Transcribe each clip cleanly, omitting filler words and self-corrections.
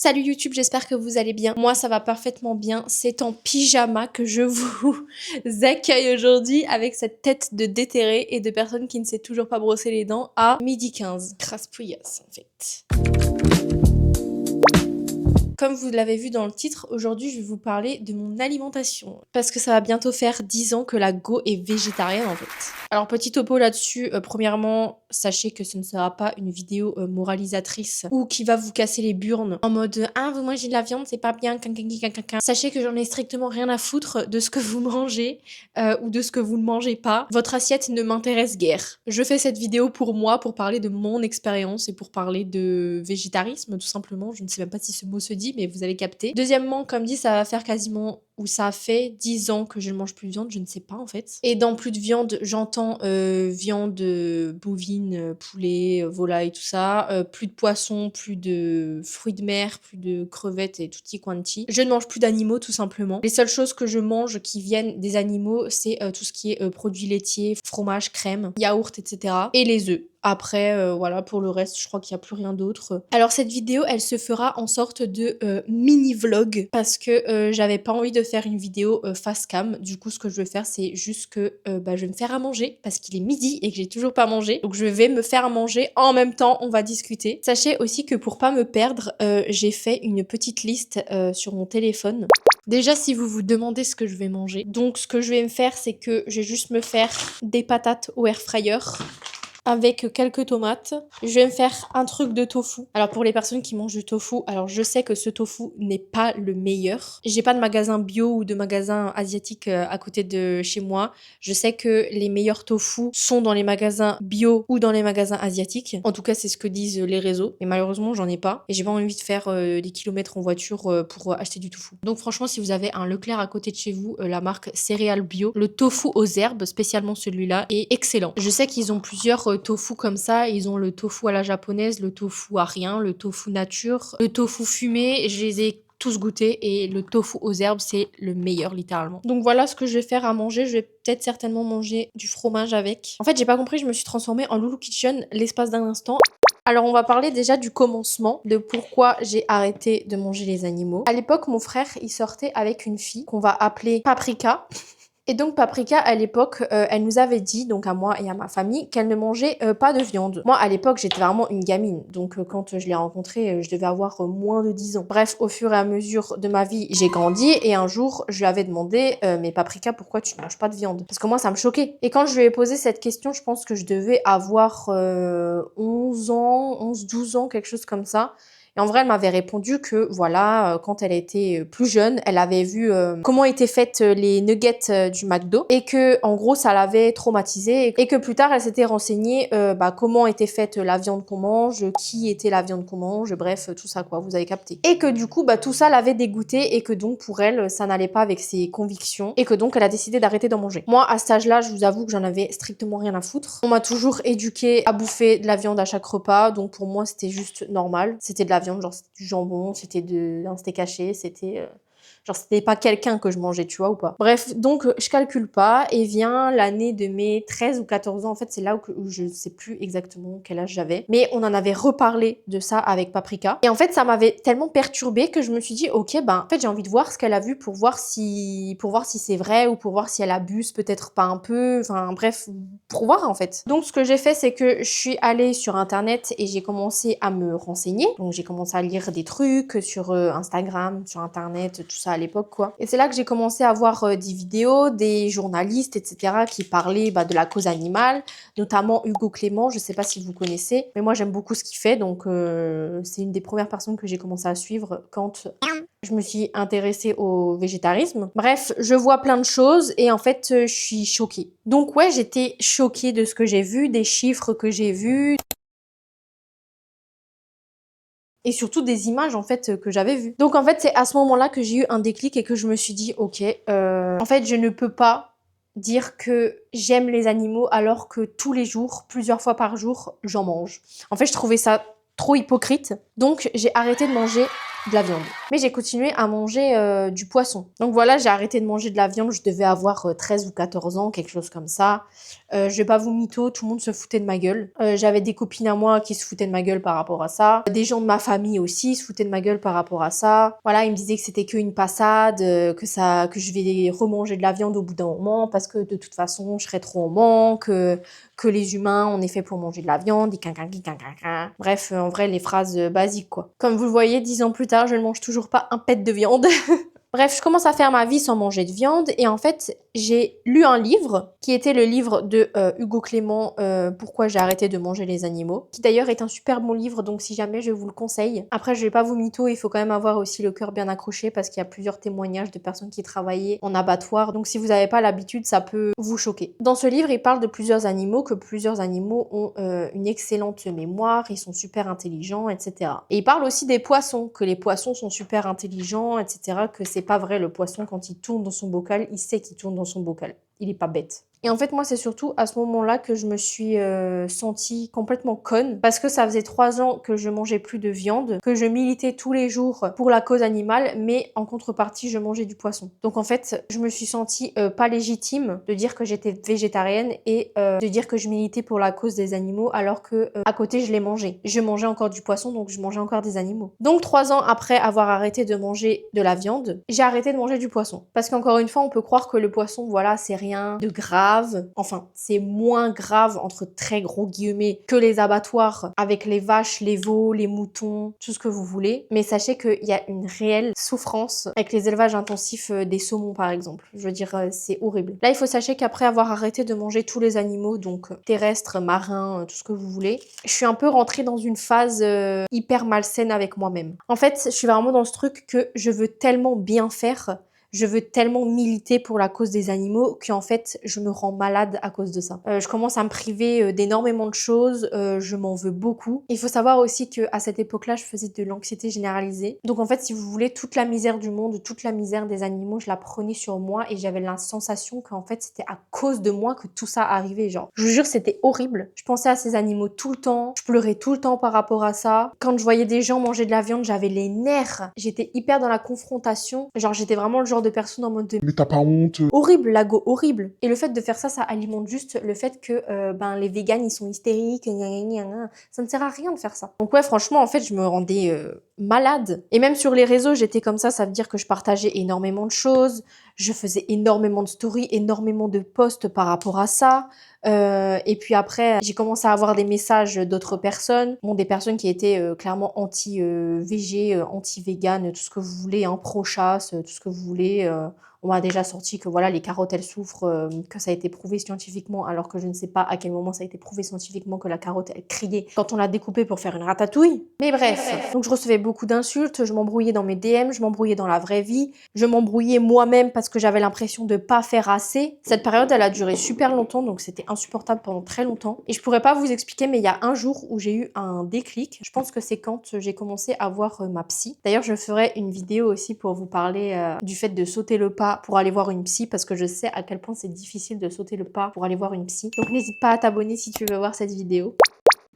Salut YouTube, j'espère que vous allez bien. Moi, ça va parfaitement bien. C'est en pyjama que je vous accueille aujourd'hui avec cette tête de déterré et de personne qui ne sait toujours pas brosser les dents à 12h15. Craspouillasse, en fait. Comme vous l'avez vu dans le titre, aujourd'hui je vais vous parler de mon alimentation. Parce que ça va bientôt faire 10 ans que la Go est végétarienne en fait. Alors petit topo là-dessus, premièrement, sachez que ce ne sera pas une vidéo moralisatrice ou qui va vous casser les burnes en mode « Ah, vous mangez de la viande, c'est pas bien, quinquinquinquinquin ». Sachez que j'en ai strictement rien à foutre de ce que vous mangez ou de ce que vous ne mangez pas. Votre assiette ne m'intéresse guère. Je fais cette vidéo pour moi, pour parler de mon expérience et pour parler de végétarisme tout simplement. Je ne sais même pas si ce mot se dit, mais vous avez capté. Deuxièmement, comme dit, ça va faire quasiment, ou ça a fait 10 ans que je ne mange plus de viande, je ne sais pas en fait. Et dans plus de viande, j'entends viande bovine, poulet, volaille, tout ça. Plus de poisson, plus de fruits de mer, plus de crevettes et tutti quanti. Je ne mange plus d'animaux tout simplement. Les seules choses que je mange qui viennent des animaux, c'est tout ce qui est produits laitiers, fromage, crème, yaourt, etc. Et les œufs. Après, voilà, pour le reste, je crois qu'il n'y a plus rien d'autre. Alors cette vidéo, elle se fera en sorte de mini-vlog parce que j'avais pas envie de faire une vidéo face cam. Du coup, ce que je vais faire, c'est juste que je vais me faire à manger parce qu'il est midi et que j'ai toujours pas mangé. Donc je vais me faire à manger. En même temps, on va discuter. Sachez aussi que pour pas me perdre, j'ai fait une petite liste sur mon téléphone. Déjà, si vous vous demandez ce que je vais manger, donc ce que je vais me faire, c'est que je vais juste me faire des patates au air fryer avec quelques tomates. Je vais me faire un truc de tofu. Alors pour les personnes qui mangent du tofu, alors je sais que ce tofu n'est pas le meilleur. J'ai pas de magasin bio ou de magasin asiatique à côté de chez moi. Je sais que les meilleurs tofu sont dans les magasins bio ou dans les magasins asiatiques. En tout cas, c'est ce que disent les réseaux. Mais malheureusement, j'en ai pas. Et j'ai pas envie de faire des kilomètres en voiture pour acheter du tofu. Donc franchement, si vous avez un Leclerc à côté de chez vous, la marque Céréales Bio, le tofu aux herbes, spécialement celui-là, est excellent. Je sais qu'ils ont plusieurs tofu comme ça. Ils ont le tofu à la japonaise, le tofu à rien, le tofu nature, le tofu fumé. Je les ai tous goûtés et le tofu aux herbes, c'est le meilleur littéralement. Donc voilà ce que je vais faire à manger. Je vais peut-être certainement manger du fromage avec. En fait, j'ai pas compris, je me suis transformée en Loulou Kitchen l'espace d'un instant. Alors on va parler déjà du commencement, de pourquoi j'ai arrêté de manger les animaux. À l'époque, mon frère, il sortait avec une fille qu'on va appeler Paprika. Et donc Paprika, à l'époque, elle nous avait dit, donc à moi et à ma famille, qu'elle ne mangeait pas de viande. Moi, à l'époque, j'étais vraiment une gamine. Donc quand je l'ai rencontrée, je devais avoir moins de 10 ans. Bref, au fur et à mesure de ma vie, j'ai grandi. Et un jour, je lui avais demandé, mais Paprika, pourquoi tu ne manges pas de viande? Parce que moi, ça me choquait. Et quand je lui ai posé cette question, je pense que je devais avoir 11 ans, 11-12 ans, quelque chose comme ça. Et en vrai, elle m'avait répondu que voilà, quand elle était plus jeune, elle avait vu comment étaient faites les nuggets du McDo et que en gros, ça l'avait traumatisée et que plus tard, elle s'était renseignée comment était faite la viande qu'on mange, qui était la viande qu'on mange, bref, tout ça quoi, vous avez capté. Et que du coup, tout ça l'avait dégoûtée et que donc pour elle, ça n'allait pas avec ses convictions et que donc elle a décidé d'arrêter d'en manger. Moi, à cet âge-là, je vous avoue que j'en avais strictement rien à foutre. On m'a toujours éduquée à bouffer de la viande à chaque repas, donc pour moi, c'était juste normal. C'était de la viande, genre c'était du jambon, c'était un steak haché, c'était genre c'était pas quelqu'un que je mangeais, tu vois ou pas. Bref, donc je calcule pas et vient l'année de mes 13 ou 14 ans, en fait c'est là où je sais plus exactement quel âge j'avais, mais on en avait reparlé de ça avec Paprika et en fait ça m'avait tellement perturbée que je me suis dit ok en fait j'ai envie de voir ce qu'elle a vu pour voir si c'est vrai ou pour voir si elle abuse peut-être pas un peu, enfin bref, pour voir en fait. Donc ce que j'ai fait c'est que je suis allée sur internet et j'ai commencé à me renseigner, donc j'ai commencé à lire des trucs sur Instagram, sur internet, tout ça à l'époque quoi. Et c'est là que j'ai commencé à voir des vidéos, des journalistes, etc. qui parlaient de la cause animale, notamment Hugo Clément, je sais pas si vous connaissez, mais moi j'aime beaucoup ce qu'il fait, donc c'est une des premières personnes que j'ai commencé à suivre quand je me suis intéressée au végétarisme. Bref, je vois plein de choses et en fait je suis choquée. Donc ouais, j'étais choquée de ce que j'ai vu, des chiffres que j'ai vus, et surtout des images en fait que j'avais vues. Donc en fait c'est à ce moment-là que j'ai eu un déclic et que je me suis dit ok, en fait je ne peux pas dire que j'aime les animaux alors que tous les jours, plusieurs fois par jour, j'en mange. En fait je trouvais ça trop hypocrite. Donc j'ai arrêté de manger de la viande. Mais j'ai continué à manger du poisson. Donc voilà, j'ai arrêté de manger de la viande, je devais avoir 13 ou 14 ans, quelque chose comme ça. Je vais pas vous mytho, tout le monde se foutait de ma gueule. J'avais des copines à moi qui se foutaient de ma gueule par rapport à ça. Des gens de ma famille aussi se foutaient de ma gueule par rapport à ça. Voilà, ils me disaient que c'était qu'une passade, que je vais remanger de la viande au bout d'un moment parce que de toute façon, je serais trop en manque, que les humains, on est fait pour manger de la viande, bref, en vrai, les phrases basiques, quoi. Comme vous le voyez, 10 ans plus tard, je ne mange toujours pas un pet de viande. Bref, je commence à faire ma vie sans manger de viande et en fait, j'ai lu un livre qui était le livre de Hugo Clément, Pourquoi j'ai arrêté de manger les animaux, qui d'ailleurs est un super bon livre, donc si jamais je vous le conseille. Après, je vais pas vous mytho, il faut quand même avoir aussi le cœur bien accroché parce qu'il y a plusieurs témoignages de personnes qui travaillaient en abattoir, donc si vous n'avez pas l'habitude, ça peut vous choquer. Dans ce livre, il parle de plusieurs animaux, que plusieurs animaux ont une excellente mémoire, ils sont super intelligents, etc. Et il parle aussi des poissons, que les poissons sont super intelligents, etc., que c'est pas vrai, le poisson, quand il tourne dans son bocal, il sait qu'il tourne dans son bocal. Il est pas bête. Et en fait, moi, c'est surtout à ce moment-là que je me suis sentie complètement conne parce que ça faisait 3 ans que je mangeais plus de viande, que je militais tous les jours pour la cause animale, mais en contrepartie, je mangeais du poisson. Donc en fait, je me suis sentie pas légitime de dire que j'étais végétarienne et de dire que je militais pour la cause des animaux alors que à côté, je les mangeais. Je mangeais encore du poisson, donc je mangeais encore des animaux. Donc 3 ans après avoir arrêté de manger de la viande, j'ai arrêté de manger du poisson. Parce qu'encore une fois, on peut croire que le poisson, voilà, c'est rien de grave. Enfin, c'est moins grave, entre très gros guillemets, que les abattoirs avec les vaches, les veaux, les moutons, tout ce que vous voulez. Mais sachez qu'il y a une réelle souffrance avec les élevages intensifs des saumons, par exemple. Je veux dire, c'est horrible. Là, il faut sachez qu'après avoir arrêté de manger tous les animaux, donc terrestres, marins, tout ce que vous voulez, je suis un peu rentrée dans une phase hyper malsaine avec moi-même. En fait, je suis vraiment dans ce truc que je veux tellement bien faire, je veux tellement militer pour la cause des animaux qu'en fait, je me rends malade à cause de ça. Je commence à me priver d'énormément de choses, je m'en veux beaucoup. Il faut savoir aussi qu'à cette époque-là, je faisais de l'anxiété généralisée. Donc en fait, si vous voulez, toute la misère du monde, toute la misère des animaux, je la prenais sur moi et j'avais la sensation qu'en fait, c'était à cause de moi que tout ça arrivait. Genre, je vous jure, c'était horrible. Je pensais à ces animaux tout le temps, je pleurais tout le temps par rapport à ça. Quand je voyais des gens manger de la viande, j'avais les nerfs. J'étais hyper dans la confrontation. Genre, j'étais vraiment le genre de personne en mode de Mais t'as pas honte? horrible, lago, horrible. Et le fait de faire ça, ça alimente juste le fait que ben les véganes ils sont hystériques, gna gna gna gna. Ça ne sert à rien de faire ça. Donc ouais, franchement, en fait, je me rendais malade. Et même sur les réseaux, j'étais comme ça veut dire que je partageais énormément de choses, je faisais énormément de stories, énormément de posts par rapport à ça. Et puis après, j'ai commencé à avoir des messages d'autres personnes, bon, des personnes qui étaient clairement anti-végé, anti-vegan, tout ce que vous voulez, hein, pro-chasse, tout ce que vous voulez. On m'a déjà sorti que voilà, les carottes elles souffrent, que ça a été prouvé scientifiquement, alors que je ne sais pas à quel moment ça a été prouvé scientifiquement que la carotte elle criait quand on l'a découpée pour faire une ratatouille. Mais bref, donc je recevais beaucoup d'insultes, je m'embrouillais dans mes DM, je m'embrouillais dans la vraie vie, je m'embrouillais moi-même parce que j'avais l'impression de pas faire assez. Cette période elle a duré super longtemps, donc c'était insupportable pendant très longtemps. Et je pourrais pas vous expliquer, mais il y a un jour où j'ai eu un déclic. Je pense que c'est quand j'ai commencé à voir ma psy. D'ailleurs, je ferai une vidéo aussi pour vous parler du fait de sauter le pas pour aller voir une psy, parce que je sais à quel point c'est difficile de sauter le pas pour aller voir une psy. Donc n'hésite pas à t'abonner si tu veux voir cette vidéo.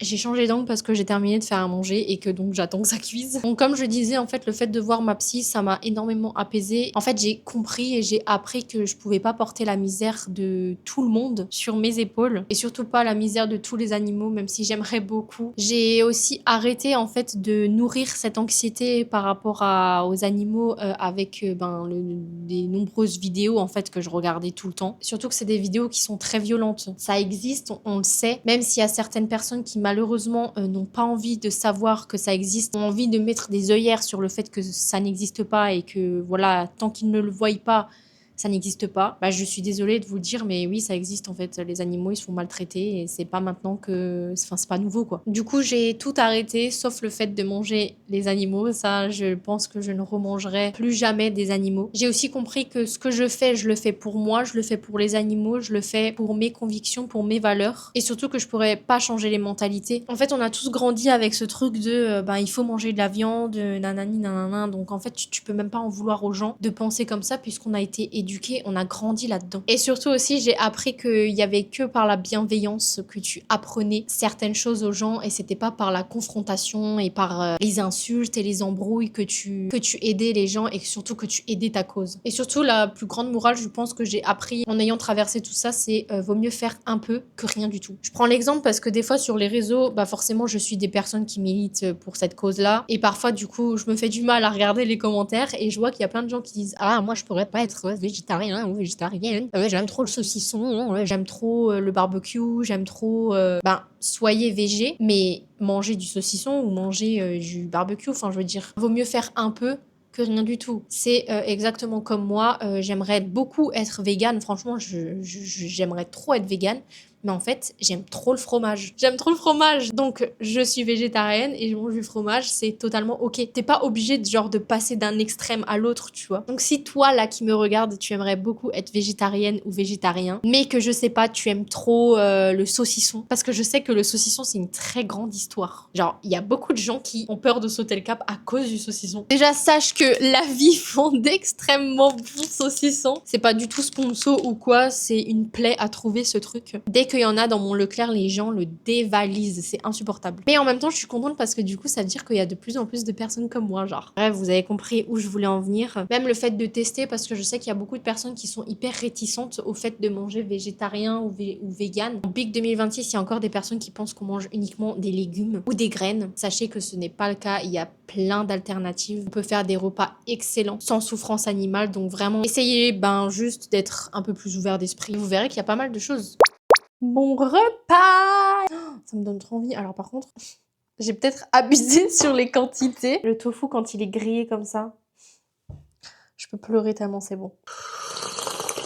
J'ai changé d'angle parce que j'ai terminé de faire à manger et que donc j'attends que ça cuise. Donc comme je disais, en fait, le fait de voir ma psy, ça m'a énormément apaisée. En fait, j'ai compris et j'ai appris que je pouvais pas porter la misère de tout le monde sur mes épaules et surtout pas la misère de tous les animaux, même si j'aimerais beaucoup. J'ai aussi arrêté en fait de nourrir cette anxiété par rapport aux animaux avec des nombreuses vidéos en fait que je regardais tout le temps. Surtout que c'est des vidéos qui sont très violentes. Ça existe, on le sait, même s'il y a certaines personnes qui malheureusement n'ont pas envie de savoir que ça existe, ont envie de mettre des œillères sur le fait que ça n'existe pas et que voilà, tant qu'ils ne le voient pas, ça n'existe pas. Bah, je suis désolée de vous le dire, mais oui, ça existe en fait. Les animaux, ils se font maltraiter et c'est pas maintenant que... Enfin, c'est pas nouveau quoi. Du coup, j'ai tout arrêté, sauf le fait de manger les animaux. Ça, je pense que je ne remangerai plus jamais des animaux. J'ai aussi compris que ce que je le fais pour moi, je le fais pour les animaux, je le fais pour mes convictions, pour mes valeurs. Et surtout que je pourrais pas changer les mentalités. En fait, on a tous grandi avec ce truc de il faut manger de la viande, nanani, nanana. Donc en fait, tu peux même pas en vouloir aux gens de penser comme ça puisqu'on a été éduqués éduqué, on a grandi là-dedans. Et surtout aussi, j'ai appris qu'il y avait que par la bienveillance que tu apprenais certaines choses aux gens et c'était pas par la confrontation et par les insultes et les embrouilles que tu aidais les gens et surtout que tu aidais ta cause. Et surtout, la plus grande morale, je pense, que j'ai appris en ayant traversé tout ça, c'est vaut mieux faire un peu que rien du tout. Je prends l'exemple parce que des fois sur les réseaux, bah forcément, je suis des personnes qui militent pour cette cause-là et parfois, du coup, je me fais du mal à regarder les commentaires et je vois qu'il y a plein de gens qui disent ah moi je pourrais pas être végétarien ou végétarienne, j'aime trop le saucisson, j'aime trop le barbecue, j'aime trop ben soyez végé mais manger du saucisson ou manger du barbecue, enfin je veux dire vaut mieux faire un peu que rien du tout. C'est exactement comme moi, j'aimerais beaucoup être végane, franchement j'aimerais trop être végane. Mais en fait, j'aime trop le fromage. J'aime trop le fromage. Donc, je suis végétarienne et je mange du fromage. C'est totalement ok. T'es pas obligé de genre de passer d'un extrême à l'autre, tu vois. Donc, si toi, là, qui me regarde, tu aimerais beaucoup être végétarienne ou végétarien, mais que je sais pas, tu aimes trop le saucisson. Parce que je sais que le saucisson, c'est une très grande histoire. Genre, il y a beaucoup de gens qui ont peur de sauter le cap à cause du saucisson. Déjà, sache que la vie font d'extrêmement bons saucissons. C'est pas du tout sponsor ou quoi. C'est une plaie à trouver ce truc. Dès qu'il y en a dans mon Leclerc, les gens le dévalisent, c'est insupportable. Mais en même temps, je suis contente parce que du coup, ça veut dire qu'il y a de plus en plus de personnes comme moi, genre. Bref, vous avez compris où je voulais en venir. Même le fait de tester, parce que je sais qu'il y a beaucoup de personnes qui sont hyper réticentes au fait de manger végétarien ou vegan. En Big 2026, il y a encore des personnes qui pensent qu'on mange uniquement des légumes ou des graines. Sachez que ce n'est pas le cas, il y a plein d'alternatives. On peut faire des repas excellents, sans souffrance animale, donc vraiment, essayez juste d'être un peu plus ouvert d'esprit. Vous verrez qu'il y a pas mal de choses. Mon repas! Ça me donne trop envie. Alors par contre, j'ai peut-être abusé sur les quantités. Le tofu, quand il est grillé comme ça, je peux pleurer tellement c'est bon.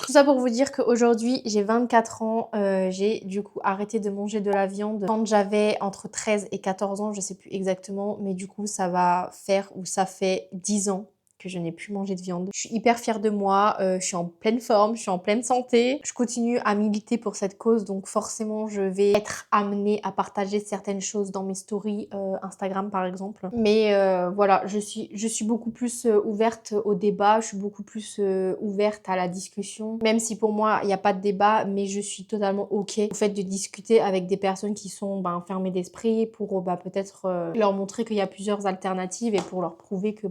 Tout ça pour vous dire qu'aujourd'hui, j'ai 24 ans. J'ai du coup arrêté de manger de la viande quand j'avais entre 13 et 14 ans. Je sais plus exactement, mais du coup, ça va faire ou ça fait 10 ans que je n'ai plus mangé de viande. Je suis hyper fière de moi, je suis en pleine forme, je suis en pleine santé. Je continue à militer pour cette cause, donc forcément je vais être amenée à partager certaines choses dans mes stories Instagram par exemple. Mais voilà, je suis beaucoup plus ouverte au débat, je suis beaucoup plus ouverte à la discussion. Même si pour moi il n'y a pas de débat, mais je suis totalement ok au fait de discuter avec des personnes qui sont fermées d'esprit pour peut-être leur montrer qu'il y a plusieurs alternatives et pour leur prouver que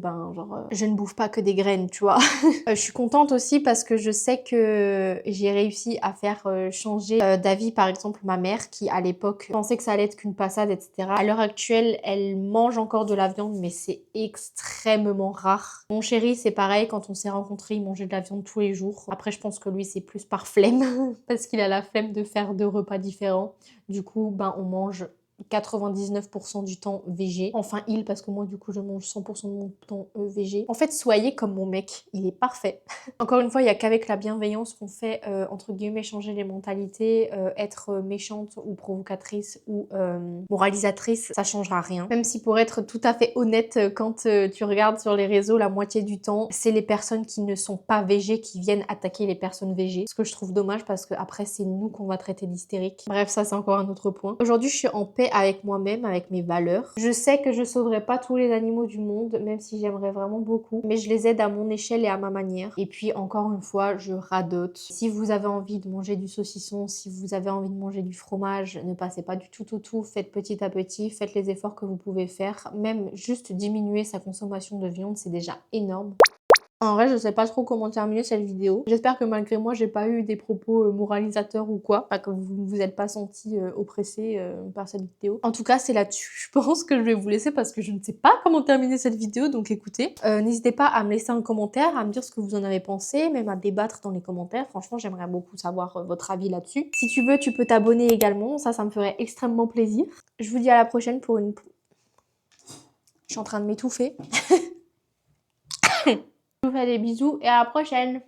je ne bouffe pas que des graines, tu vois. Je suis contente aussi parce que je sais que j'ai réussi à faire changer d'avis, par exemple, ma mère qui, à l'époque, pensait que ça allait être qu'une passade, etc. À l'heure actuelle, elle mange encore de la viande, mais c'est extrêmement rare. Mon chéri, c'est pareil, quand on s'est rencontrés, il mangeait de la viande tous les jours. Après, je pense que lui, c'est plus par flemme, parce qu'il a la flemme de faire 2 repas différents. Du coup, on mange 99% du temps végé. Enfin, parce que moi, du coup, je mange 100% de mon temps végé. En fait, soyez comme mon mec, il est parfait. Encore une fois, il n'y a qu'avec la bienveillance qu'on fait, entre guillemets, changer les mentalités. Être méchante ou provocatrice ou moralisatrice, ça changera rien. Même si pour être tout à fait honnête, quand tu regardes sur les réseaux, la moitié du temps, c'est les personnes qui ne sont pas végés qui viennent attaquer les personnes végées. Ce que je trouve dommage parce que après c'est nous qu'on va traiter d'hystériques. Bref, ça c'est encore un autre point. Aujourd'hui, je suis en paix avec moi-même, avec mes valeurs. Je sais que je sauverai pas tous les animaux du monde, même si j'aimerais vraiment beaucoup, mais je les aide à mon échelle et à ma manière. Et puis encore une fois, je radote. Si vous avez envie de manger du saucisson, si vous avez envie de manger du fromage, ne passez pas du tout au tout, faites petit à petit, faites les efforts que vous pouvez faire. Même juste diminuer sa consommation de viande, c'est déjà énorme. En vrai, je sais pas trop comment terminer cette vidéo. J'espère que malgré moi, j'ai pas eu des propos moralisateurs ou quoi. Pas que vous ne vous êtes pas senti oppressé par cette vidéo. En tout cas, c'est là-dessus. Je pense que je vais vous laisser parce que je ne sais pas comment terminer cette vidéo. Donc écoutez, n'hésitez pas à me laisser un commentaire, à me dire ce que vous en avez pensé, même à débattre dans les commentaires. Franchement, j'aimerais beaucoup savoir votre avis là-dessus. Si tu veux, tu peux t'abonner également. Ça me ferait extrêmement plaisir. Je vous dis à la prochaine pour une... Je suis en train de m'étouffer. Je vous fais des bisous et à la prochaine.